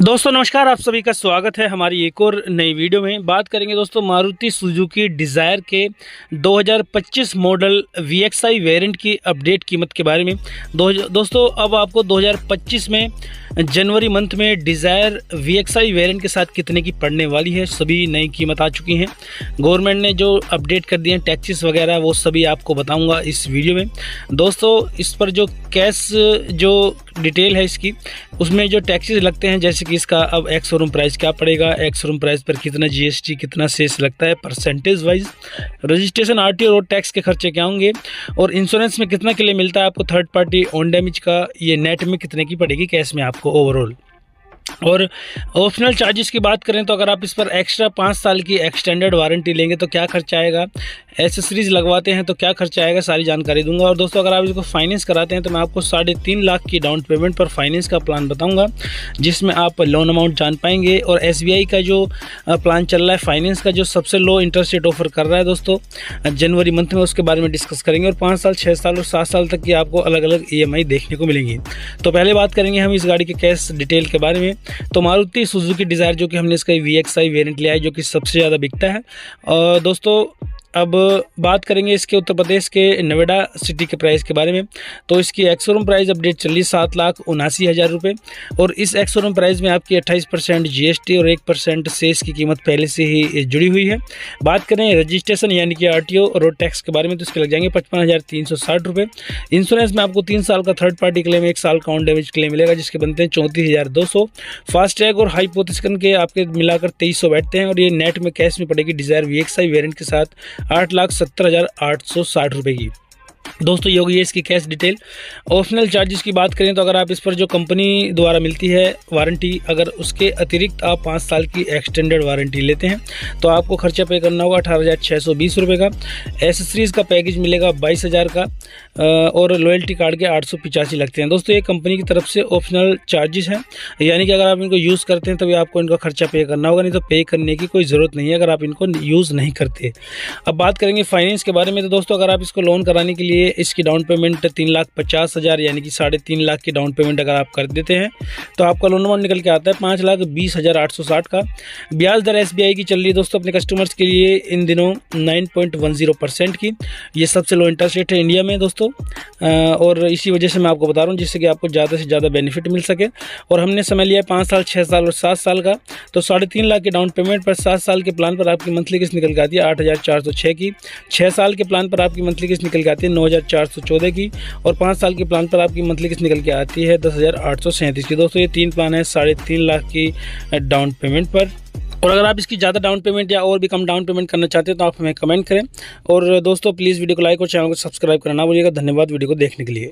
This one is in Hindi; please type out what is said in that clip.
दोस्तों नमस्कार, आप सभी का स्वागत है हमारी एक और नई वीडियो में। बात करेंगे दोस्तों मारुति सुजुकी डिज़ायर के 2025 मॉडल VXI वेरिएंट की अपडेट कीमत के बारे में। दोस्तों अब आपको 2025 में जनवरी मंथ में डिज़ायर VXI वेरिएंट के साथ कितने की पड़ने वाली है, सभी नई कीमत आ चुकी हैं। गवर्नमेंट ने जो अपडेट कर दिए हैं टैक्सेस वगैरह, वो सभी आपको बताऊंगा इस वीडियो में। दोस्तों इस पर जो कैश जो डिटेल है इसकी, उसमें जो टैक्सेस लगते हैं, जैसे कि इसका अब एक्स शोरूम प्राइस क्या पड़ेगा, एक्स शोरूम प्राइस पर कितना GST कितना सेस लगता है percentage wise, registration RTO road tax के खर्चे क्या होंगे, और इंश्योरेंस में कितना के लिए मिलता है आपको थर्ड पार्टी ऑन डैमेज का, ये नेट में कितने की पड़ेगी कैश में आपको ओवरऑल। और ऑप्शनल चार्जेस की बात करें तो अगर आप इस पर एक्स्ट्रा 5 साल की एक्सटेंडेड वारंटी लेंगे तो क्या खर्चा आएगा, एसेसरीज लगवाते हैं तो क्या खर्चा आएगा, सारी जानकारी दूंगा। और दोस्तों अगर आप इसको फाइनेंस कराते हैं तो मैं आपको 3.5 लाख की डाउन पेमेंट पर फाइनेंस का प्लान बताऊंगा, जिसमें आप लोन अमाउंट जान पाएंगे। और SBI का जो प्लान चल रहा है फाइनेंस का, जो सबसे लो इंटरेस्ट रेट ऑफर कर रहा है दोस्तों जनवरी मंथ में, उसके बारे में डिस्कस करेंगे। और 5 साल 6 साल और 7 साल तक की आपको अलग अलग EMI देखने को मिलेंगी। तो पहले बात करेंगे हम इस गाड़ी के कैश डिटेल के बारे में। तो मारुति सुजुकी डिज़ायर जो कि हमने इसका VXI वेरिएंट लिया है, जो कि सबसे ज़्यादा बिकता है। और दोस्तों अब बात करेंगे इसके उत्तर प्रदेश के नोएडा सिटी के प्राइस के बारे में। तो इसकी एक्स शोरूम प्राइस अपडेट चल रही 7,79,000 रुपये, और इस एक्स शोरूम प्राइस में आपकी 28% GST और 1% सेस की कीमत पहले से ही जुड़ी हुई है। बात करें रजिस्ट्रेशन यानी कि RTO और रोड टैक्स के बारे में, तो इसके लग जाएंगे 55,360 रुपये। इंश्योरेंस में आपको 3 साल का थर्ड पार्टी क्लेम, 1 साल का ऑन डैमेज क्लेम मिलेगा, जिसके बनते हैं 34,200। फास्ट टैग और हाई पोथिस्कन के आपके मिलाकर 2300 बैठते हैं। और ये नेट में कैश में पड़ेगी डिज़ायर VXI वेरिएंट के साथ 8,70,860 रुपये की। दोस्तों ये होगी इसकी कैश डिटेल। ऑप्शनल चार्जेस की बात करें तो अगर आप इस पर जो कंपनी द्वारा मिलती है वारंटी, अगर उसके अतिरिक्त आप 5 साल की एक्सटेंडेड वारंटी लेते हैं तो आपको खर्चा पे करना होगा 18,620 रुपये का। एसेसरीज़ का पैकेज मिलेगा 22,000 का, और लॉयल्टी कार्ड के 885 लगते हैं। दोस्तों ये कंपनी की तरफ से ऑप्शनल चार्जेस हैं, यानी कि अगर आप इनको यूज़ करते हैं तभी आपको इनका खर्चा पे करना होगा, नहीं तो पे करने की कोई ज़रूरत नहीं है अगर आप इनको यूज़ नहीं करते। अब बात करेंगे फाइनेंस के बारे में। तो दोस्तों अगर आप इसको लोन कराने के लिए इसकी डाउन पेमेंट 3,50,000 यानी कि 3.5 लाख की डाउन पेमेंट अगर आप कर देते हैं तो आपका लोन अमाउंट निकल के आता है 5,20,860 का। ब्याज दर SBI की चल रही है दोस्तों अपने कस्टमर्स के लिए इन दिनों 9.10% की। ये सबसे लो इंटरेस्ट रेट है इंडिया में दोस्तों, और इसी वजह से मैं आपको बता रहा हूँ, जिससे कि आपको ज़्यादा से ज़्यादा बेनिफिट मिल सके। और हमने समय लिया है 5 साल 6 साल और 7 साल का। तो 3.5 लाख की डाउन पेमेंट पर 7 साल के प्लान पर आपकी मंथली किस्त निकल के आती है 8,406 की। 6 साल के प्लान पर आपकी मंथली किस्त निकल के आती है 9,414 की। और 5 साल के प्लान पर आपकी मंथली किस्त निकल के आती है 10,837 की। दोस्तों ये 3 प्लान है 3.5 लाख की डाउन पेमेंट पर। और अगर आप इसकी ज़्यादा डाउन पेमेंट या और भी कम डाउन पेमेंट करना चाहते हैं तो आप हमें कमेंट करें। और दोस्तों प्लीज़ वीडियो को लाइक और चैनल को सब्सक्राइब करना ना भूलिएगा। धन्यवाद वीडियो को देखने के लिए।